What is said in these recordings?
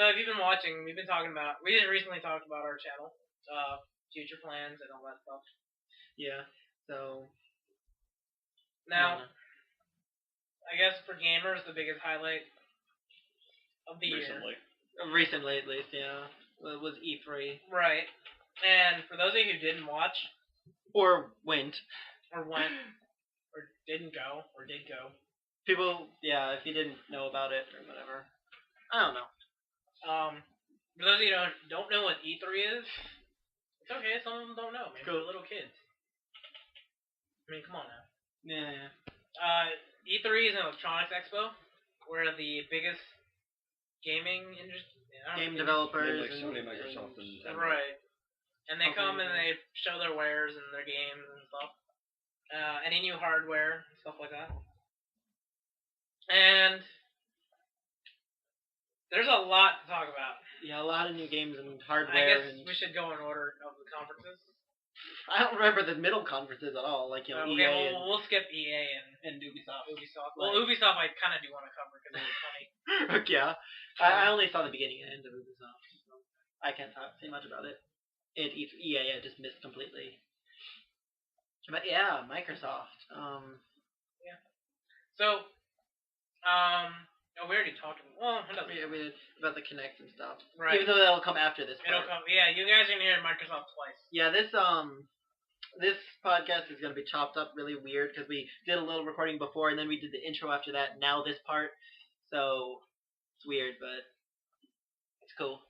So if you've been watching, we just recently talked about our channel, future plans and all that stuff. Yeah. So now, I guess for gamers, the biggest highlight of the year. Recently, at least, yeah, was E3. Right. And for those of you who didn't watch, or went, or didn't go, or did go, people, yeah, if you didn't know about it or whatever, I don't know. For those of you who don't know what E3 is, it's okay. Some of them don't know. Maybe they're little kids. I mean, come on now. Yeah. E3 is an electronics expo where the biggest gaming industry, game developers, like Sony, Microsoft, and right, and they come and they show their wares and their games and stuff, any new hardware and stuff like that. And there's a lot to talk about. Yeah, a lot of new games and hardware. I guess we should go in order of the conferences. I don't remember the middle conferences at all, like, okay, EA we'll skip EA and Ubisoft. Well, Ubisoft I kind of do want to cover because it was funny. Yeah. I only saw the beginning and end of Ubisoft, so I can't say much about it. And EA I just missed completely. But yeah, Microsoft. Yeah. So, we already talked about. Well, we did about the Kinect and stuff. Right. Even though that'll come after this. It'll come. Yeah, you guys are gonna hear Microsoft twice. Yeah, this podcast is gonna be chopped up really weird because we did a little recording before and then we did the intro after that. And now this part, so it's weird, but it's cool.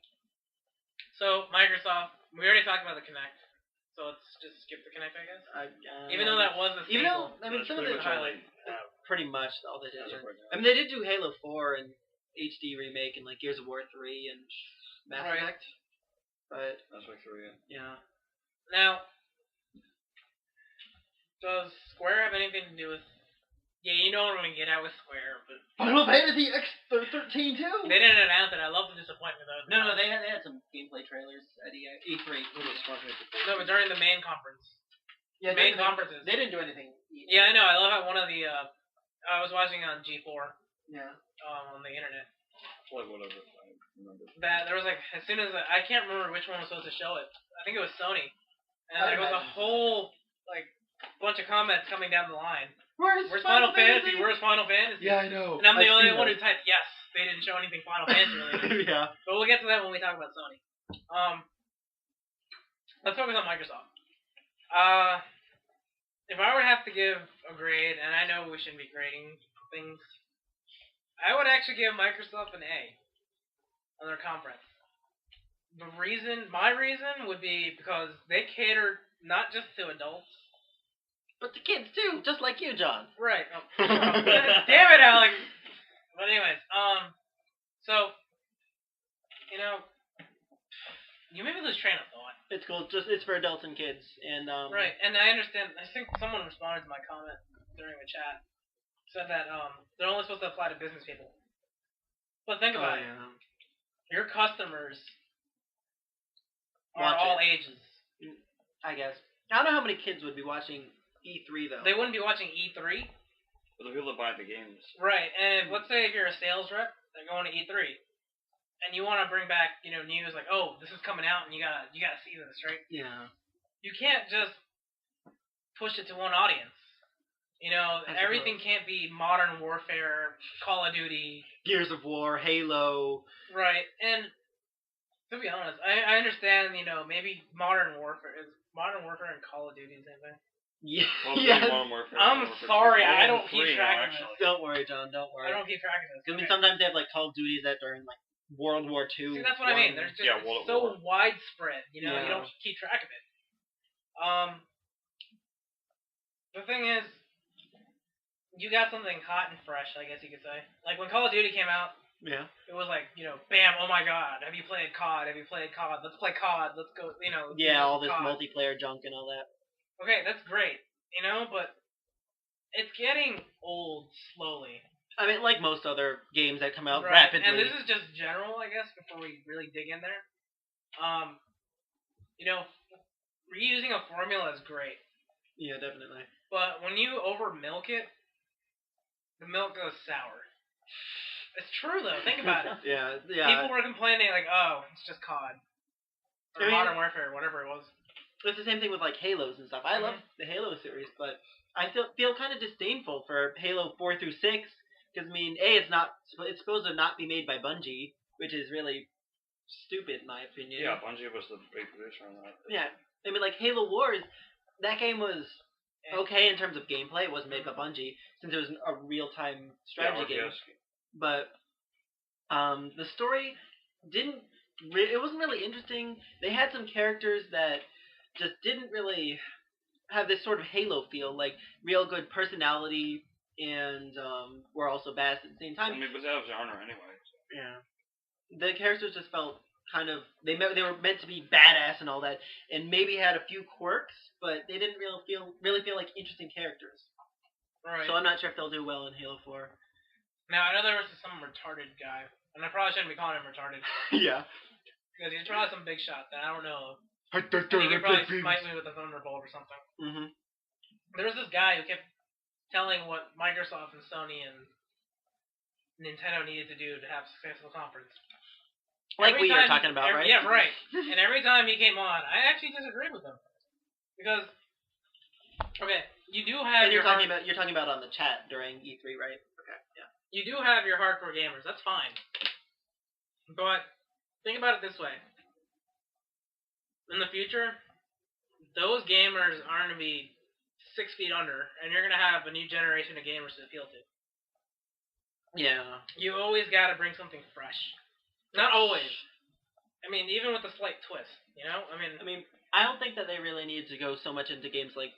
So Microsoft, we already talked about the Kinect, so let's just skip the Kinect, I guess. Even though that was the staple. Even though I mean some of the highlight. Pretty much all they did. Yeah. I mean they did do Halo 4 and HD remake and like Gears of War 3 and Mass Effect, but Mass Effect 3, yeah. Now, does Square have anything to do with? Yeah, you know what I'm gonna get at with Square, but Final Fantasy X13 too. They didn't announce it. I love the disappointment though. No, they had some gameplay trailers at E3. No, but during the main conference. Yeah, main conferences. They didn't do anything. Yeah, I know. I love how one of the I was watching on G4. Yeah. On the internet. Like whatever. I remember. That there was like as soon as I can't remember which one was supposed to show it. I think it was Sony. And there was a whole like bunch of comments coming down the line. Where's Final Fantasy? Where's Final Fantasy? Yeah, I know. And I'm the only one who typed yes. They didn't show anything Final Fantasy related. Yeah. But we'll get to that when we talk about Sony. Let's focus on Microsoft. If I were to have to give a grade, and I know we shouldn't be grading things, I would actually give Microsoft an A on their conference. My reason would be because they cater not just to adults, but to kids too, just like you, John. Right. Oh. Damn it, Alex. But anyways, so you made me lose train of thought. It's cool. It's for adults and kids, and right. And I understand. I think someone responded to my comment during the chat. Said that they're only supposed to apply to business people. But think about it. Your customers are all ages. I guess. I don't know how many kids would be watching E3 though. They wouldn't be watching E3. But the people that buy the games. Right. And let's say if you're a sales rep, they're going to E3. And you want to bring back, news like, oh, this is coming out, and you gotta see this, right? Yeah. You can't just push it to one audience. Everything can't be Modern Warfare, Call of Duty, Gears of War, Halo. Right. And to be honest, I understand. Maybe Modern Warfare and Call of Duty the same thing. Yeah. Yes. I'm sorry, I don't keep track of this. Don't worry, John. Don't worry. I don't keep track of this. I mean, sometimes they have like Call of Duties that are in like World War II. See, that's what I mean. There's just so widespread, you don't keep track of it. The thing is, you got something hot and fresh, I guess you could say. Like when Call of Duty came out, it was like, bam, oh my god, have you played COD? Let's play COD, let's go, Yeah, all this multiplayer junk and all that. Okay, that's great, but it's getting old slowly. I mean, like most other games that come out rapidly. And this is just general, I guess, before we really dig in there. Reusing a formula is great. Yeah, definitely. But when you over milk it, the milk goes sour. It's true though. Think about it. Yeah. People were complaining like, oh, it's just COD or Modern Warfare, whatever it was. It's the same thing with like Halos and stuff. I love the Halo series, but I feel kind of disdainful for Halo 4 through 6 because I mean, it's supposed to not be made by Bungie, which is really stupid in my opinion. Yeah, Bungie was the big producer on that. Yeah, I mean like Halo Wars, that game was okay in terms of gameplay. It wasn't made by Bungie since it was a real-time strategy game. But the story it wasn't really interesting. They had some characters that just didn't really have this sort of Halo feel, like real good personality and were also bad at the same time. I mean, it was out of genre anyway. So. Yeah. The characters just felt kind of they were meant to be badass and all that, and maybe had a few quirks, but they didn't really feel like interesting characters. Right. So I'm not sure if they'll do well in Halo 4. Now I know there was some retarded guy, and I probably shouldn't be calling him retarded. Yeah. Because he's probably some big shot that I don't know. He could probably smite me with a thunderbolt or something. Mm-hmm. There was this guy who kept telling what Microsoft and Sony and Nintendo needed to do to have a successful conference. Like we were talking about, right? Yeah, right. And every time he came on, I actually disagreed with him. Because, okay, you do have and you're talking about on the chat during E3, right? Okay, yeah. You do have your hardcore gamers, that's fine. But, think about it this way. In the future, those gamers are going to be 6 feet under, and you're going to have a new generation of gamers to appeal to. Yeah. You always got to bring something fresh. Not always. I mean, even with a slight twist, you know? I mean, I don't think that they really need to go so much into games like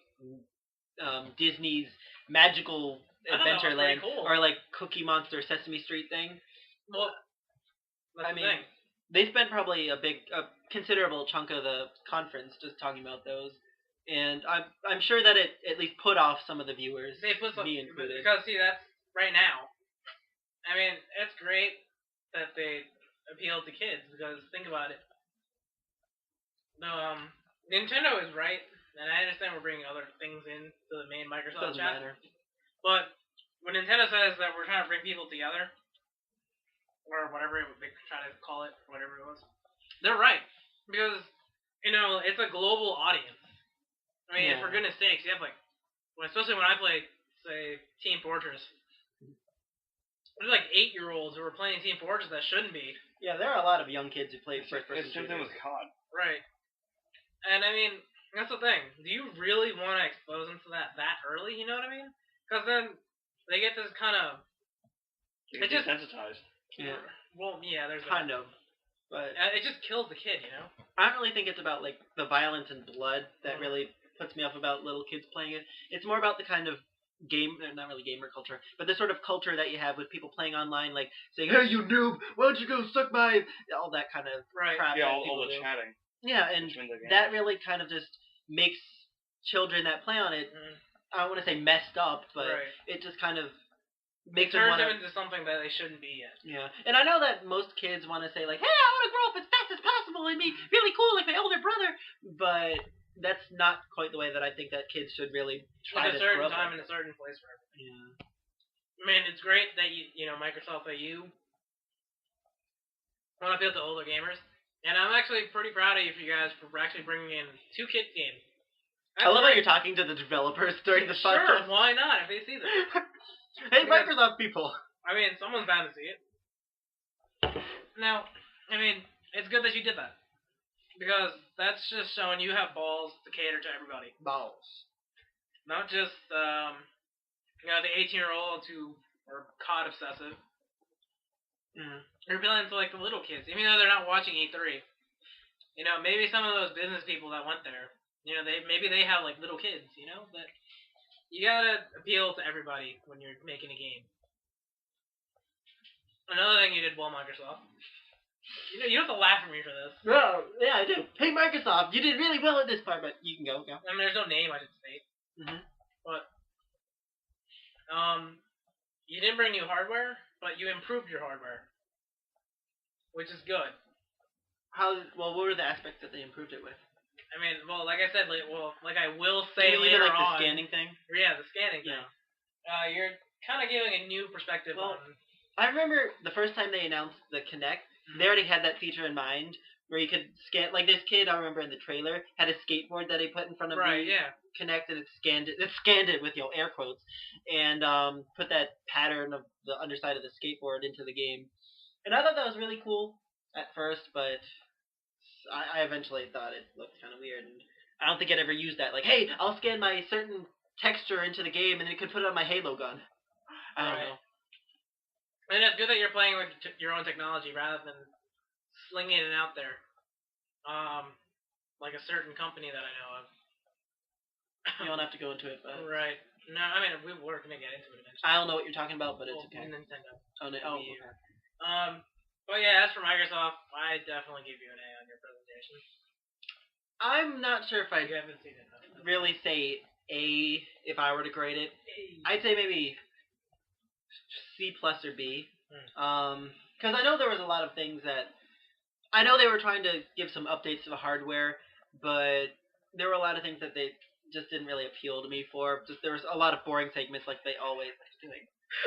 Disney's Magical Adventureland or like Cookie Monster Sesame Street thing. Well, that's the thing. They spent probably a considerable chunk of the conference just talking about those, and I'm sure that it at least put off some of the viewers, me included. Because see, that's right now. I mean, it's great that they appeal to kids because think about it. No, Nintendo is right, and I understand we're bringing other things into the main Microsoft chat. Matter. But when Nintendo says that we're trying to bring people together, or whatever they try to call it, whatever it was, they're right. Because, you know, it's a global audience. I mean, for goodness sakes, you have like, especially when I play, say, Team Fortress, there's like 8-year-olds who are playing Team Fortress that shouldn't be. Yeah, there are a lot of young kids who play first-person shooters. It's something with COD. Right. And I mean, that's the thing. Do you really want to expose them to that early? You know what I mean? Because then they get this kind of... They get desensitized. Yeah. Well, yeah, there's kind of, but it just kills the kid, you know. I don't really think it's about like the violence and blood that really puts me off about little kids playing it. It's more about the kind of not really gamer culture, but the sort of culture that you have with people playing online, like saying, "Hey, you noob, why don't you go suck my..." all that kind of crap. Yeah, all the chatting. Yeah, and that really kind of just makes children that play on it. I don't want to say messed up, but it just kind of. It turns them into something that they shouldn't be yet. Yeah, and I know that most kids want to say like, "Hey, I want to grow up as fast as possible and be really cool like my older brother," but that's not quite the way that I think that kids should really try to grow up. At a certain time in a certain place for everything. Yeah. I mean, it's great that you know Microsoft that you want to appeal to older gamers, and I'm actually pretty proud of you for you guys for actually bringing in 2 kids games. I love how you're talking to the developers during the podcast. Sure, why not? If they see this. Hey, Microsoft people! I mean, someone's bound to see it. Now, I mean, it's good that you did that. Because that's just showing you have balls to cater to everybody. Balls. Not just, you know, the 18-year-olds who are COD obsessive. You're appealing to, like, the little kids, even though they're not watching E3. You know, maybe some of those business people that went there, you know, maybe they have, like, little kids, you know, but... You gotta appeal to everybody when you're making a game. Another thing you did well, Microsoft. You know, you don't have to laugh at me for this. No, yeah, I do. Hey, Microsoft, you did really well at this part, but you can go. I mean, there's no name I should state. But, you didn't bring new hardware, but you improved your hardware. Which is good. What were the aspects that they improved it with? I mean, well, like I said, like I will say later like on. The scanning thing? Yeah, the scanning thing. You're kind of giving a new perspective on I remember the first time they announced the Kinect, they already had that feature in mind where you could scan. Like this kid, I remember in the trailer, had a skateboard that he put in front of the Kinect, and it scanned it with air quotes, and put that pattern of the underside of the skateboard into the game. And I thought that was really cool at first, but I eventually thought it looked kind of weird, and I don't think I'd ever used that. Like, hey, I'll scan my certain texture into the game, and then it could put it on my Halo gun. I don't know. And it's good that you're playing with your own technology rather than slinging it out there. Like a certain company that I know of. You don't have to go into it, but... Right. No, I mean, we're going to get into it eventually. I don't know what you're talking about, but it's okay. Nintendo. Oh, okay. But yeah, as for Microsoft, I definitely give you an A on your presentation. I'm not sure if I'd You haven't seen it, though. really say A if I were to grade it. I'd say maybe C plus or B. Because I know there was a lot of things that... I know they were trying to give some updates to the hardware, but there were a lot of things that they just didn't really appeal to me for. Just there was a lot of boring segments like they always do.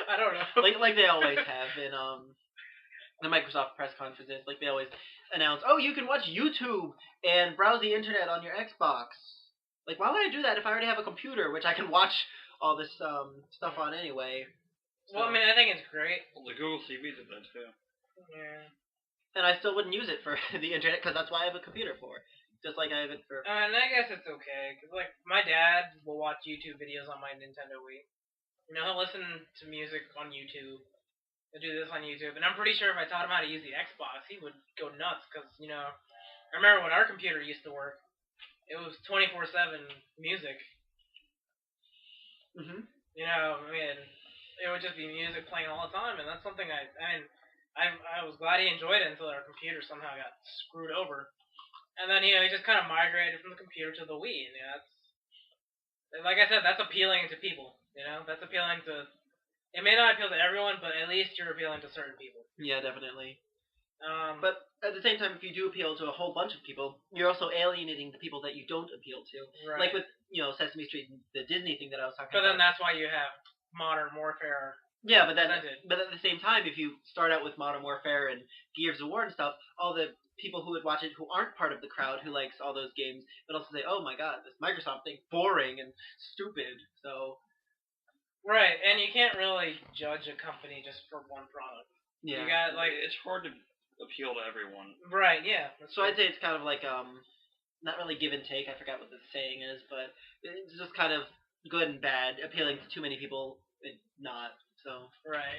I don't know. Like they always have in the Microsoft press conferences. Like they always announce, oh, you can watch YouTube and browse the internet on your Xbox. Like, why would I do that if I already have a computer, which I can watch all this stuff on anyway? So. Well, I mean, I think it's great. Well, the Google TV did that too. Yeah. And I still wouldn't use it for the internet because that's why I have a computer for. Just like I have it for... And I guess it's okay. Because, like, my dad will watch YouTube videos on my Nintendo Wii. You know, he'll listen to music on YouTube. He'll do this on YouTube. And I'm pretty sure if I taught him how to use the Xbox, he would go nuts. Because, you know, I remember when our computer used to work, it was 24/7 music. Mm-hmm. You know, I mean, it would just be music playing all the time. And that's something I was glad he enjoyed it until our computer somehow got screwed over. And then, you know, he just kind of migrated from the computer to the Wii. And, you know, that's, like I said, that's appealing to people. You know, that's appealing to, it may not appeal to everyone, but at least you're appealing to certain people. Yeah, definitely. But at the same time, if you do appeal to a whole bunch of people, you're also alienating the people that you don't appeal to. Right. Like with, you know, Sesame Street and the Disney thing that I was talking about. But then about. that's why you have Modern Warfare. Yeah, but at the same time, if you start out with Modern Warfare and Gears of War and stuff, all the people who would watch it who aren't part of the crowd who likes all those games would also say, oh my god, this Microsoft thing, boring and stupid, so... Right, and you can't really judge a company just for one product. Yeah. You got, like... It's hard to appeal to everyone. Right, yeah. So I'd say it's kind of like, not really give and take, I forgot what the saying is, but it's just kind of good and bad, appealing to too many people, and not... So. Right.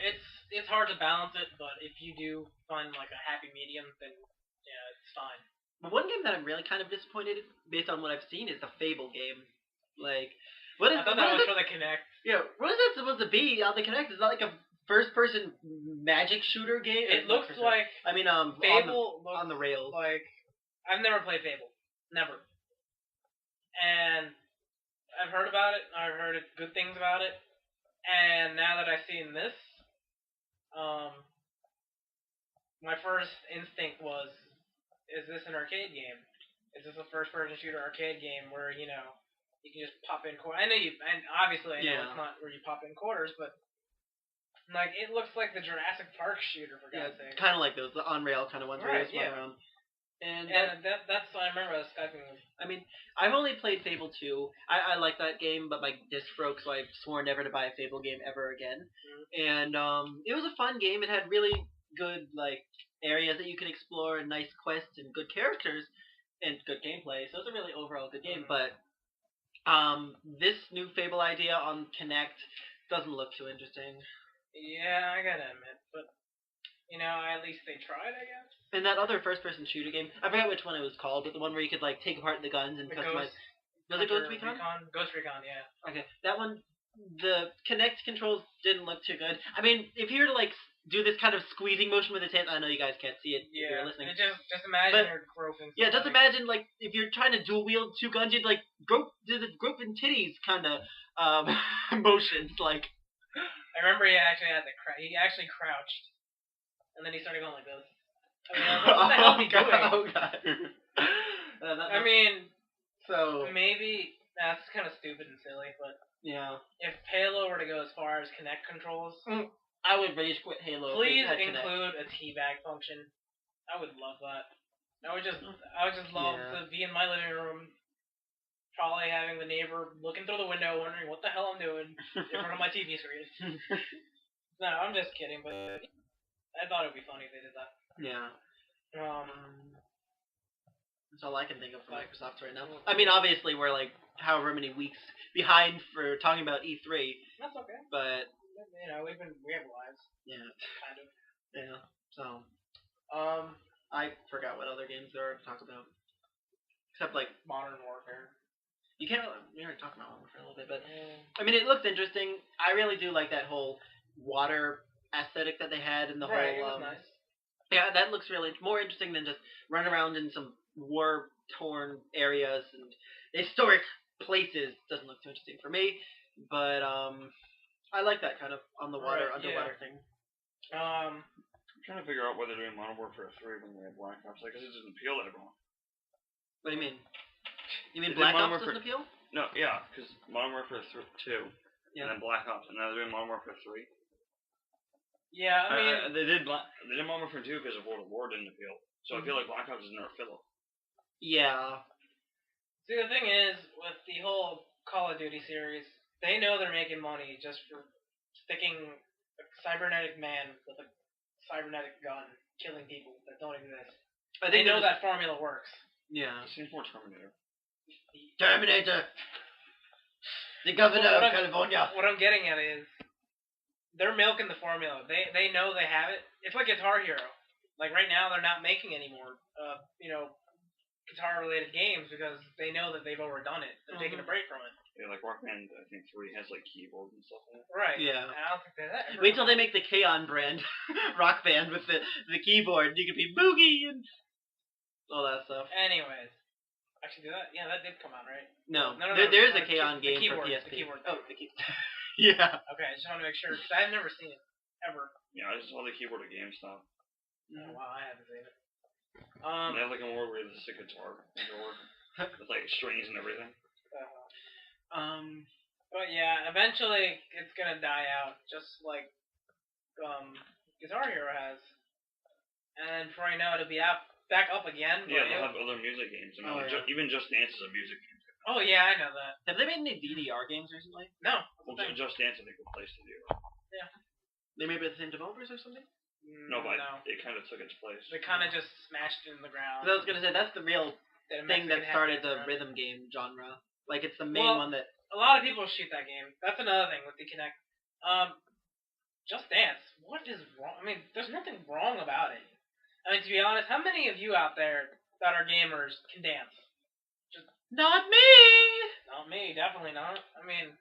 It's hard to balance it, but if you do find like a happy medium, then yeah, it's fine. But one game that I'm really kind of disappointed based on what I've seen is the Fable game. Like, what is? I thought that was for the Kinect. Yeah, what is that supposed to be on the Kinect? Is that like a first-person magic shooter game? It looks like. I mean, Fable on the rails. Like, I've never played Fable, never. And I've heard about it. I've heard good things about it. And now that I've seen this, my first instinct was, is this an arcade game? Is this a first-person shooter arcade game where, you know, you can just pop in quarters? I know and obviously I know it's not where you pop in quarters, but, like, it looks like the Jurassic Park shooter, for God's sake. Kind of like those, the on-rail kind of ones where you just run around. And that's what I remember Skyping with. I mean, I've only played Fable 2. I like that game, but my disc broke, so I swore never to buy a Fable game ever again. Mm-hmm. And it was a fun game. It had really good like areas that you could explore and nice quests and good characters and good gameplay. So it's a really overall good game. But this new Fable idea on Kinect doesn't look too interesting. Yeah, I gotta admit, but you know, at least they tried, I guess. And that other first-person shooter game, I forget which one it was called, but the one where you could like take apart the guns and customize. Was it Ghost Recon? Ghost Recon, yeah. Okay, that one, the Kinect controls didn't look too good. I mean, if you were to like do this kind of squeezing motion with his hands, I know you guys can't see it if you're listening. Just imagine you're groping. Yeah, just imagine like if you're trying to dual wield two guns, you'd like do the groping titties kind of motions. Like, I remember he actually had he actually crouched, and then he started going like this. I mean, what the hell is he doing? Oh god. I mean, so maybe that's kind of stupid and silly, but yeah. If Halo were to go as far as Kinect controls, I would rage quit Halo. Please include a teabag function. I would love that. I would just love to be in my living room, probably having the neighbor looking through the window, wondering what the hell I'm doing in front of my TV screen. No, I'm just kidding, but I thought it would be funny if they did that. Yeah. That's all I can think of for Microsoft right now. I mean, obviously we're like however many weeks behind for talking about E3. That's okay. But you know, we have lives. Yeah. Kind of. Yeah. So. I forgot what other games there are to talk about. Except like Modern Warfare. We already talked about Modern Warfare a little bit, but I mean, it looks interesting. I really do like that whole water aesthetic that they had and the whole. It was nice. Yeah, that looks really more interesting than just run around in some war-torn areas and historic places. Doesn't look too interesting for me, but I like that kind of on the water, underwater thing. I'm trying to figure out why they're doing Modern Warfare 3 when they have Black Ops. Like, 'cause it doesn't appeal to everyone. What do you mean? You mean Black Ops doesn't appeal? No, yeah, because Modern Warfare 2, and then Black Ops, and now they're doing Modern Warfare 3. Yeah, I mean... They did Modern Warfare 2 because of World of War didn't appeal. So I feel like Black Ops is never fill. Yeah. See, the thing is, with the whole Call of Duty series, they know they're making money just for sticking a cybernetic man with a cybernetic gun killing people that don't exist. They know that formula works. Yeah. It seems more Terminator. Terminator! The governor of California! What I'm getting at is, they're milking the formula. They know they have it. It's like Guitar Hero. Like, right now, they're not making any more, guitar-related games because they know that they've overdone it. They're taking a break from it. Yeah, like Rock Band, I think 3 has, like, keyboards and stuff like that. Right. Yeah. I don't think that. Wait till they make the K-On brand Rock Band with the keyboard. You could be Boogie and all that stuff. Anyways. Actually, that did come out, right? No. There is a K-On game for PSP. The keyboard. Oh, the keyboard. Yeah. Okay, I just want to make sure, because I've never seen it. Ever. Yeah, I just saw the keyboard at GameStop. Oh, wow, I haven't seen it. They have, like, a more realistic guitar. With, like, strings and everything. But yeah, eventually it's gonna die out, just like Guitar Hero has. And before I know it, it'll be back up again. Yeah, they'll have other music games. I mean, even Just Dance is a music game. Oh yeah, I know that. Have they made any DDR games recently? No. Well, Just Dance I think will place to do. Yeah. They made by the same developers or something? No, but it kind of took its place. They kind of just smashed it in the ground. I was gonna say that's the real thing that started the rhythm game genre. Like it's the main one that. A lot of people shoot that game. That's another thing with the Kinect. Just Dance. What is wrong? I mean, there's nothing wrong about it. I mean, to be honest, how many of you out there that are gamers can dance? Just not me. Not me. Definitely not. I mean,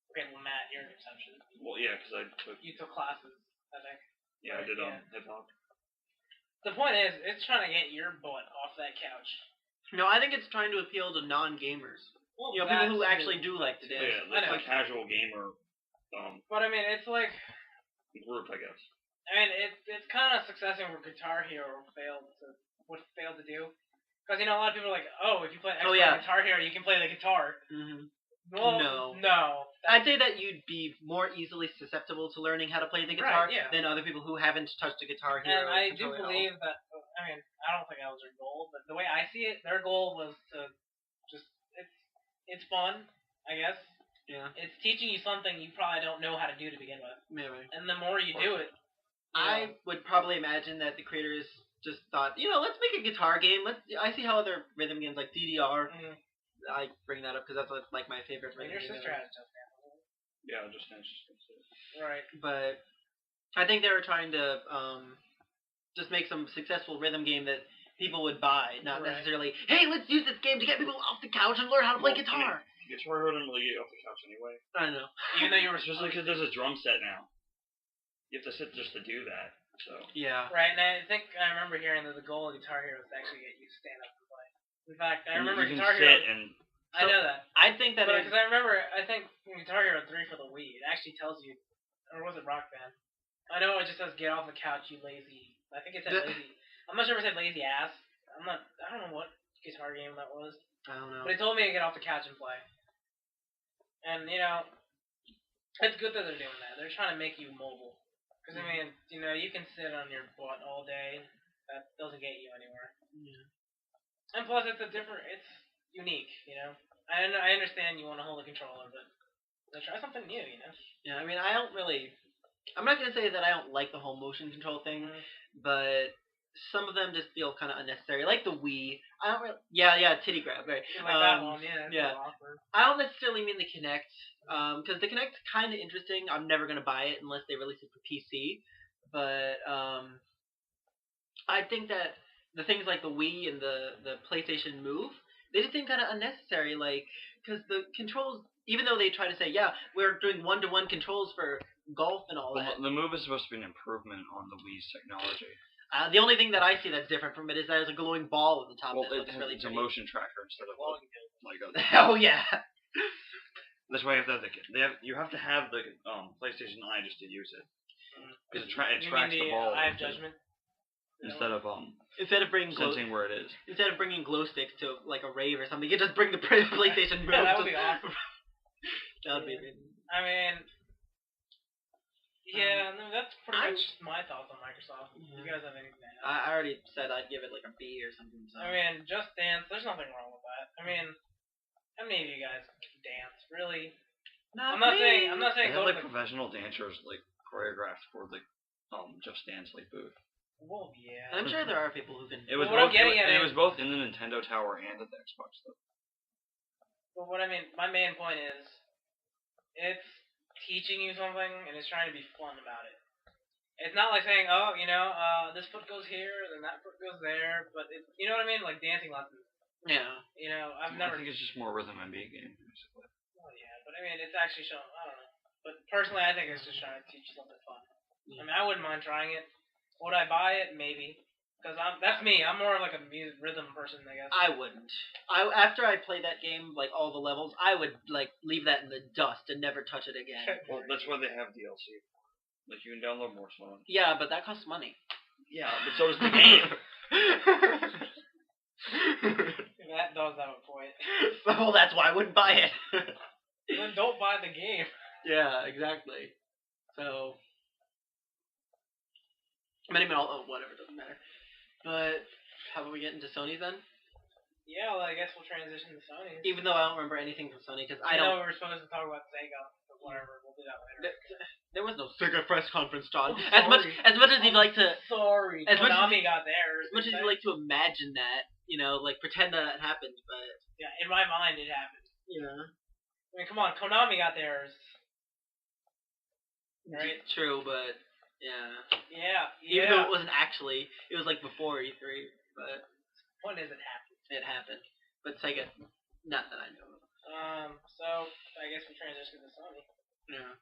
okay, well, Matt, you're an exception. Well, yeah, because you took classes, I think. Yeah, I did hip hop. The point is, it's trying to get your butt off that couch. No, I think it's trying to appeal to non-gamers. Well, people who actually do like to dance. Yeah, like a casual gamer. But I mean, it's like group, I guess. I mean, it's kind of successing what Guitar Hero failed to do. Because a lot of people are like, oh, if you play Guitar Hero, you can play the guitar. Mm-hmm. Well, no. I'd say that you'd be more easily susceptible to learning how to play the guitar than other people who haven't touched a Guitar Hero. And I do believe that. I mean, I don't think that was their goal, but the way I see it, their goal was to just it's fun, I guess. Yeah. It's teaching you something you probably don't know how to do to begin with. Maybe. And the more you do it, I would probably imagine that the creators just thought, let's make a guitar game. I see how other rhythm games like DDR. Mm-hmm. I bring that up because that's like my favorite rhythm game. Your sister has Just Dance. Yeah, Just Dance. Right. But I think they were trying to just make some successful rhythm game that people would buy, not necessarily, hey, let's use this game to get people off the couch and learn how to play guitar. Guitar Hero didn't really get you off the couch anyway. I know. Even though you were especially because there's a drum set now. You have to sit just to do that. So. Yeah. Right, and I think I remember hearing that the goal of Guitar Hero is to actually get you to stand up and play. In fact, I remember Guitar Hero. I know that. I think that because I think Guitar Hero 3 for the Wii, it actually tells you, or was it Rock Band? I know it just says get off the couch, you lazy. I think it said lazy. I'm not sure if it said lazy ass. I don't know what guitar game that was. I don't know. But it told me to get off the couch and play. And, it's good that they're doing that. They're trying to make you mobile. Because I mean, you know, you can sit on your butt all day. That doesn't get you anywhere. Yeah. And plus, it's unique. You know, I understand you want to hold a controller, but let's try something new. You know. Yeah, I mean, I'm not gonna say that I don't like the whole motion control thing, but some of them just feel kind of unnecessary. Like the Wii. I don't really. Yeah, titty grab. Right. Like that one. Yeah. Yeah. Awkward. I don't necessarily mean the Kinect, because the Kinect's kind of interesting. I'm never gonna buy it unless they release it for PC. But I think that the things like the Wii and the PlayStation Move, they just seem kind of unnecessary. Like, because the controls, even though they try to say, yeah, we're doing one-to-one controls for golf and all that. The Move is supposed to be an improvement on the Wii's technology. The only thing that I see that's different from it is that there's a glowing ball at the top. Well, that looks really it's pretty. a motion tracker instead of like a. Oh yeah. That's why you have to have the PlayStation Eye just to use it, because it tracks the ball. Eye of Judgment. Instead of bringing sensing where it is. Instead of bringing glow sticks to like a rave or something, you just bring the PlayStation Move. Yeah, that would be awesome. That would be amazing. I mean, yeah, no, that's pretty much my thoughts on Microsoft. You guys have anything to add? I already said I'd give it like a B or something. So. I mean, Just Dance, there's nothing wrong with that. I mean, how many of you guys can dance? Really? I'm not saying they go have, to like professional dancers like choreographed for the Just Dance like booth. Well, yeah. I'm sure there are people who can. It was both in the Nintendo Tower and at the Xbox though. But what I mean, my main point is, it's teaching you something and it's trying to be fun about it. It's not like saying, oh, you know, this foot goes here, then that foot goes there, but you know what I mean? Like dancing lessons. Yeah. You know, I think it's just more rhythm and beat game, basically. Well, yeah, but I mean, it's actually showing. I don't know. But personally, I think it's just trying to teach you something fun. Yeah. I mean, I wouldn't mind trying it. Would I buy it? Maybe. Because that's me. I'm more like a rhythm person, I guess. I wouldn't. After I played that game, like all the levels, I would like leave that in the dust and never touch it again. Well, that's why they have DLC. Like you can download more songs. Yeah, but that costs money. Yeah, but so does the game. That does have a point. Well, that's why I wouldn't buy it. Then don't buy the game. Yeah, exactly. So. Whatever, doesn't matter. But how about we get into Sony then? Yeah, well, I guess we'll transition to Sony. Even though I don't remember anything from Sony, because I know we were supposed to talk about Sega, but whatever, we'll do that later. There was no Sega press conference, John. Oh, as much as you'd like to. Sorry, Konami got theirs. As much as you'd like to imagine that, you know, like pretend that happened, but. Yeah, in my mind it happened. Yeah. I mean, come on, Konami got theirs. Right? True, but. Yeah. Yeah. Even though it wasn't actually, it was like before E3, but. Point is, it happened. It happened, but Sega, not that I know of. So I guess we transition to Sony. Yeah.